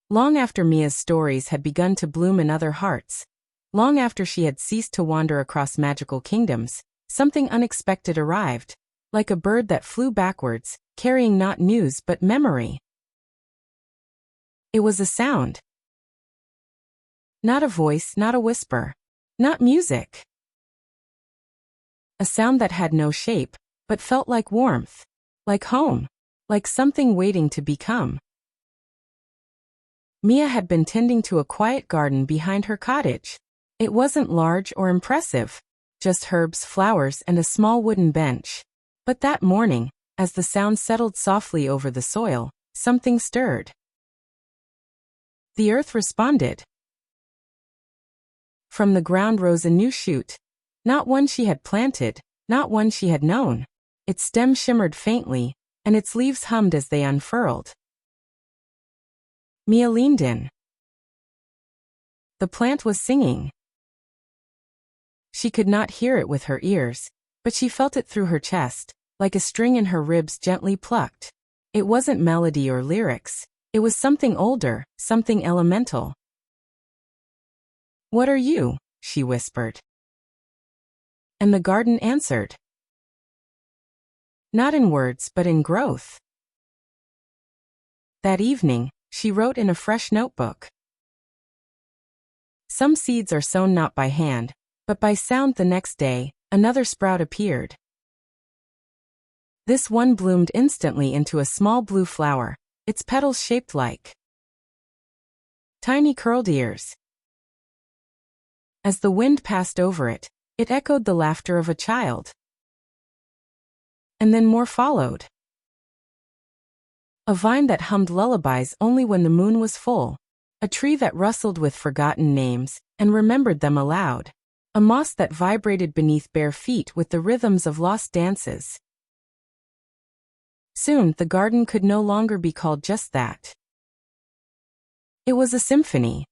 Long after Mia's stories had begun to bloom in other hearts, long after she had ceased to wander across magical kingdoms, something unexpected arrived, like a bird that flew backwards, carrying not news but memory. It was a sound. Not a voice, not a whisper, not music. A sound that had no shape, but felt like warmth, like home, like something waiting to become. Mia had been tending to a quiet garden behind her cottage. It wasn't large or impressive, just herbs, flowers, and a small wooden bench. But that morning, as the sound settled softly over the soil, something stirred. The earth responded. From the ground rose a new shoot, not one she had planted, not one she had known. Its stem shimmered faintly, and its leaves hummed as they unfurled. Mia leaned in. The plant was singing. She could not hear it with her ears, but she felt it through her chest, like a string in her ribs gently plucked. It wasn't melody or lyrics. It was something older, something elemental. "What are you?" she whispered. And the garden answered. Not in words but in growth. That evening, she wrote in a fresh notebook. Some seeds are sown not by hand, but by sound. The next day, another sprout appeared. This one bloomed instantly into a small blue flower, its petals shaped like tiny curled ears. As the wind passed over it, it echoed the laughter of a child. And then more followed. A vine that hummed lullabies only when the moon was full. A tree that rustled with forgotten names and remembered them aloud. A moss that vibrated beneath bare feet with the rhythms of lost dances. Soon, the garden could no longer be called just that. It was a symphony.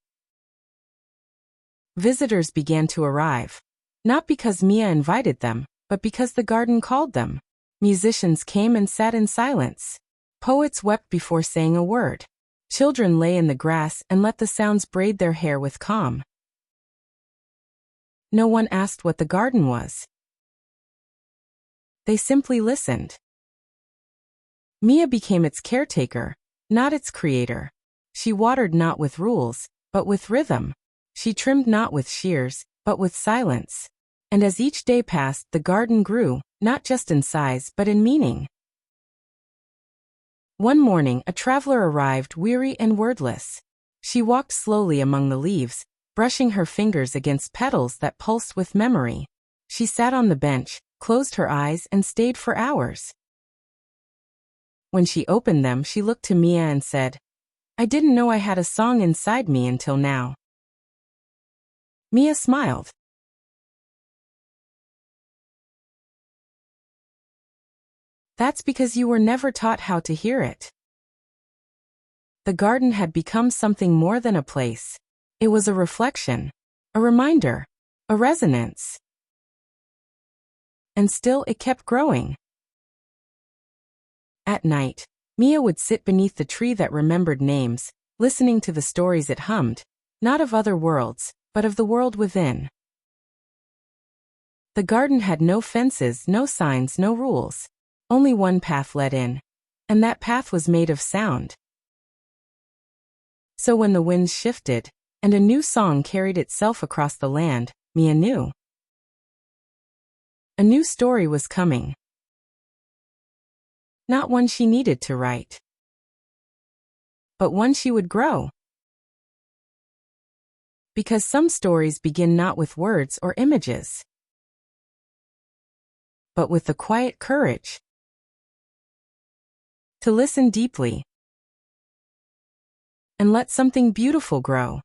Visitors began to arrive. Not because Mia invited them, but because the garden called them. Musicians came and sat in silence. Poets wept before saying a word. Children lay in the grass and let the sounds braid their hair with calm. No one asked what the garden was. They simply listened. Mia became its caretaker, not its creator. She watered not with rules, but with rhythm. She trimmed not with shears, but with silence. And as each day passed, the garden grew, not just in size but in meaning. One morning, a traveler arrived, weary and wordless. She walked slowly among the leaves, brushing her fingers against petals that pulsed with memory. She sat on the bench, closed her eyes, and stayed for hours. When she opened them, she looked to Mia and said, "I didn't know I had a song inside me until now." Mia smiled. "That's because you were never taught how to hear it." The garden had become something more than a place. It was a reflection, a reminder, a resonance. And still it kept growing. At night, Mia would sit beneath the tree that remembered names, listening to the stories it hummed, not of other worlds, but of the world within. The garden had no fences, no signs, no rules. Only one path led in, and that path was made of sound. So when the winds shifted, and a new song carried itself across the land, Mia knew. A new story was coming. Not one she needed to write, but one she would grow. Because some stories begin not with words or images, but with the quiet courage to listen deeply and let something beautiful grow.